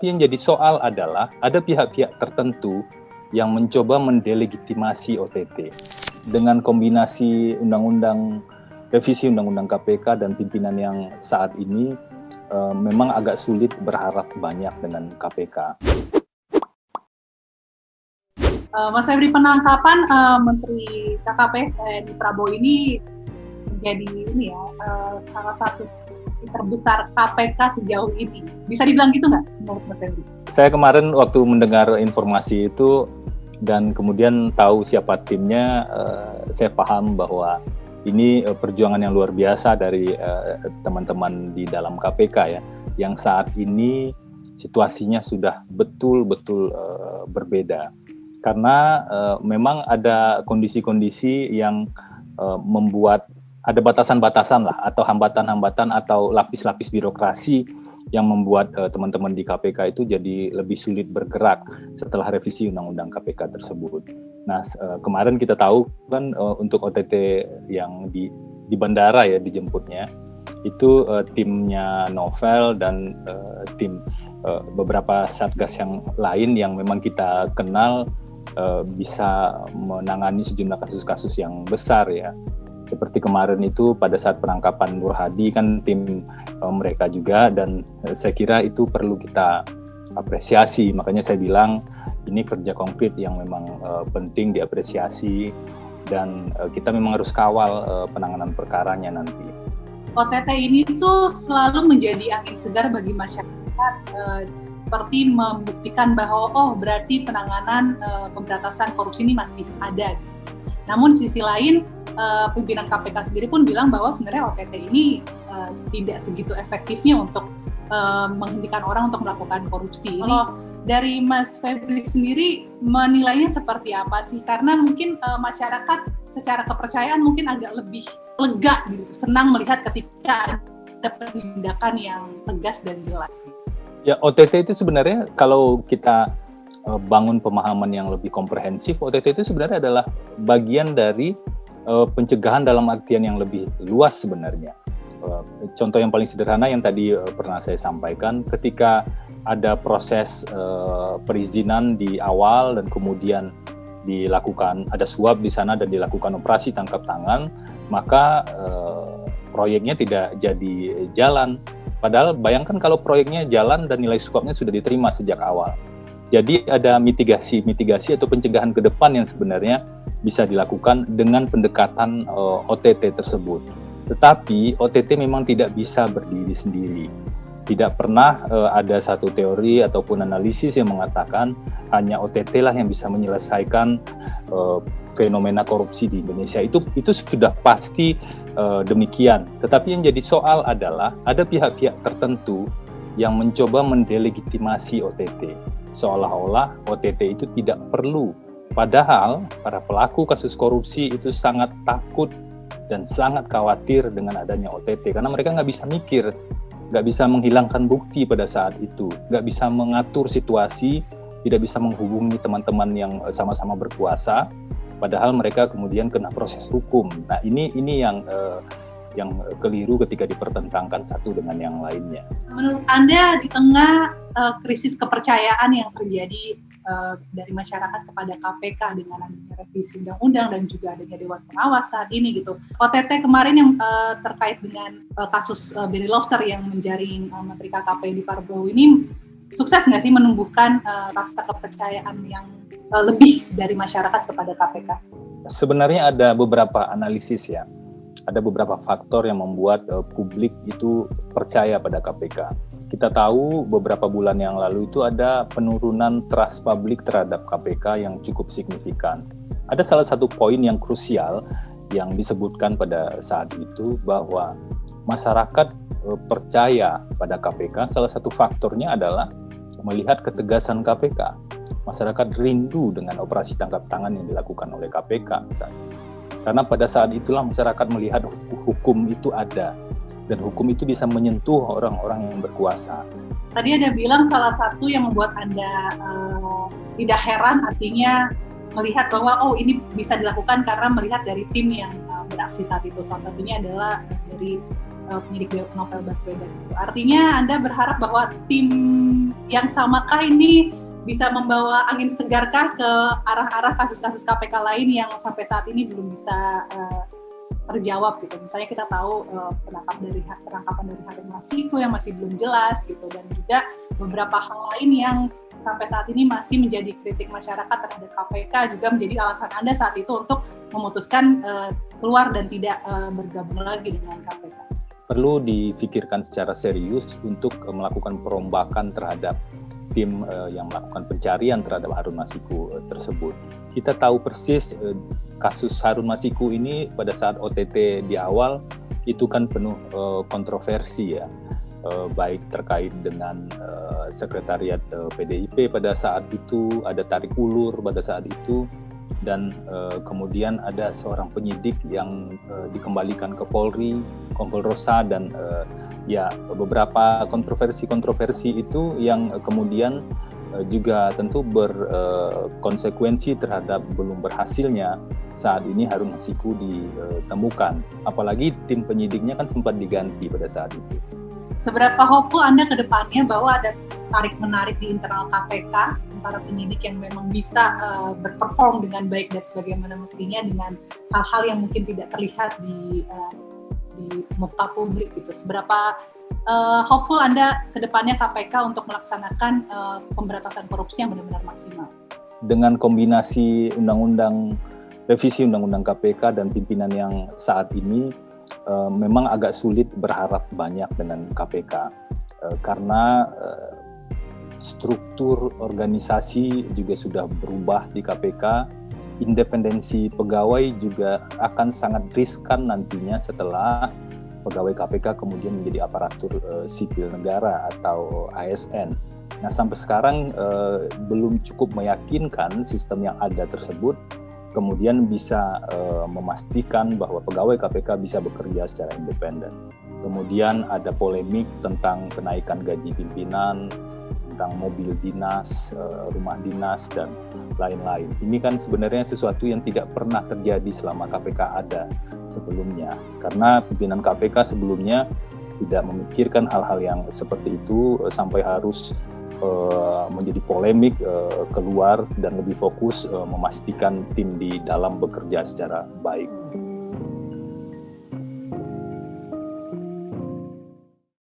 Tetapi yang jadi soal adalah ada pihak-pihak tertentu yang mencoba mendelegitimasi OTT dengan kombinasi revisi undang-undang KPK dan pimpinan yang saat ini memang agak sulit berharap banyak dengan KPK. Mas Febri, penangkapan Menteri KKP di Prabowo ini menjadi salah satu terbesar KPK sejauh ini. Bisa dibilang gitu nggak menurut Mas Febri? Saya kemarin waktu mendengar informasi itu dan kemudian tahu siapa timnya, saya paham bahwa ini perjuangan yang luar biasa dari teman-teman di dalam KPK ya, yang saat ini situasinya sudah betul-betul berbeda. Karena memang ada kondisi-kondisi yang membuat ada batasan-batasan lah, atau hambatan-hambatan atau lapis-lapis birokrasi yang membuat teman-teman di KPK itu jadi lebih sulit bergerak setelah revisi undang-undang KPK tersebut. Nah, kemarin kita tahu kan untuk OTT yang di bandara ya dijemputnya, itu timnya Novel dan tim beberapa satgas yang lain yang memang kita kenal bisa menangani sejumlah kasus-kasus yang besar ya. Seperti kemarin itu pada saat penangkapan Nur Hadi kan tim mereka juga, dan saya kira itu perlu kita apresiasi. Makanya saya bilang ini kerja konkret yang memang penting diapresiasi, dan kita memang harus kawal penanganan perkaranya nanti. OTT ini tuh selalu menjadi angin segar bagi masyarakat, seperti membuktikan bahwa berarti penanganan pemberantasan korupsi ini masih ada. Namun sisi lain, pimpinan KPK sendiri pun bilang bahwa sebenarnya OTT ini tidak segitu efektifnya untuk menghentikan orang untuk melakukan korupsi. Kalau dari Mas Febri sendiri menilainya seperti apa sih? Karena mungkin masyarakat secara kepercayaan mungkin agak lebih lega gitu, senang melihat ketika ada penindakan yang tegas dan jelas. Ya, OTT itu sebenarnya kalau kita bangun pemahaman yang lebih komprehensif, OTT itu sebenarnya adalah bagian dari pencegahan dalam artian yang lebih luas sebenarnya. Contoh yang paling sederhana yang tadi pernah saya sampaikan, ketika ada proses perizinan di awal dan kemudian dilakukan, ada suap di sana dan dilakukan operasi tangkap tangan, maka proyeknya tidak jadi jalan. Padahal bayangkan kalau proyeknya jalan dan nilai suapnya sudah diterima sejak awal. Jadi ada mitigasi atau pencegahan ke depan yang sebenarnya bisa dilakukan dengan pendekatan OTT tersebut. Tetapi OTT memang tidak bisa berdiri sendiri. Tidak pernah ada satu teori ataupun analisis yang mengatakan hanya OTT lah yang bisa menyelesaikan fenomena korupsi di Indonesia. Itu sudah pasti demikian. Tetapi yang jadi soal adalah ada pihak-pihak tertentu yang mencoba mendelegitimasi OTT. Seolah-olah OTT itu tidak perlu. Padahal para pelaku kasus korupsi itu sangat takut dan sangat khawatir dengan adanya OTT. Karena mereka nggak bisa mikir, nggak bisa menghilangkan bukti pada saat itu, nggak bisa mengatur situasi, tidak bisa menghubungi teman-teman yang sama-sama berkuasa. Padahal mereka kemudian kena proses hukum. Nah ini yang keliru ketika dipertentangkan satu dengan yang lainnya. Menurut Anda di tengah krisis kepercayaan yang terjadi dari masyarakat kepada KPK dengan adanya revisi undang-undang dan juga adanya Dewan Pengawas saat ini gitu, OTT kemarin yang terkait dengan kasus Benny Lobster yang menjaring Menteri KKP di Prabowo ini sukses nggak sih menumbuhkan rasa kepercayaan yang lebih dari masyarakat kepada KPK? Sebenarnya ada beberapa analisis ya. Ada beberapa faktor yang membuat publik itu percaya pada KPK. Kita tahu beberapa bulan yang lalu itu ada penurunan trust publik terhadap KPK yang cukup signifikan. Ada salah satu poin yang krusial yang disebutkan pada saat itu bahwa masyarakat percaya pada KPK. Salah satu faktornya adalah melihat ketegasan KPK. Masyarakat rindu dengan operasi tangkap tangan yang dilakukan oleh KPK misalnya. Karena pada saat itulah masyarakat melihat hukum itu ada, dan hukum itu bisa menyentuh orang-orang yang berkuasa. Tadi ada bilang salah satu yang membuat Anda tidak heran, artinya melihat bahwa ini bisa dilakukan karena melihat dari tim yang beraksi saat itu. Salah satunya adalah dari penyidik novel Baswedan itu. Artinya Anda berharap bahwa tim yang samakah ini bisa membawa angin segarkah ke arah-arah kasus-kasus KPK lain yang sampai saat ini belum bisa terjawab gitu. Misalnya kita tahu penangkapan dari Harun Masiku yang masih belum jelas gitu, dan juga beberapa hal lain yang sampai saat ini masih menjadi kritik masyarakat terhadap KPK juga menjadi alasan Anda saat itu untuk memutuskan keluar dan tidak bergabung lagi dengan KPK. Perlu difikirkan secara serius untuk melakukan perombakan terhadap tim yang melakukan pencarian terhadap Harun Masiku tersebut. Kita tahu persis kasus Harun Masiku ini pada saat OTT di awal itu kan penuh kontroversi ya, baik terkait dengan sekretariat PDIP pada saat itu, ada tarik ulur pada saat itu, dan kemudian ada seorang penyidik yang dikembalikan ke Polri, Kompol Rosa, dan ya beberapa kontroversi itu yang kemudian juga tentu berkonsekuensi terhadap belum berhasilnya saat ini Harun Masiku ditemukan. Apalagi tim penyidiknya kan sempat diganti pada saat itu. Seberapa hopeful Anda ke depannya bahwa ada tarik-menarik di internal KPK antara penyidik yang memang bisa berperform dengan baik dan sebagaimana mestinya dengan hal-hal yang mungkin tidak terlihat di muka publik gitu. Seberapa hopeful Anda ke depannya KPK untuk melaksanakan pemberantasan korupsi yang benar-benar maksimal? Dengan kombinasi revisi undang-undang KPK dan pimpinan yang saat ini, memang agak sulit berharap banyak dengan KPK karena struktur organisasi juga sudah berubah di KPK. Independensi pegawai juga akan sangat riskan nantinya setelah pegawai KPK kemudian menjadi aparatur sipil negara atau ASN. Nah, sampai sekarang belum cukup meyakinkan sistem yang ada tersebut kemudian bisa memastikan bahwa pegawai KPK bisa bekerja secara independen. Kemudian ada polemik tentang kenaikan gaji pimpinan, tentang mobil dinas, rumah dinas, dan lain-lain. Ini kan sebenarnya sesuatu yang tidak pernah terjadi selama KPK ada sebelumnya. Karena pimpinan KPK sebelumnya tidak memikirkan hal-hal yang seperti itu sampai harus menjadi polemik keluar dan lebih fokus memastikan tim di dalam bekerja secara baik.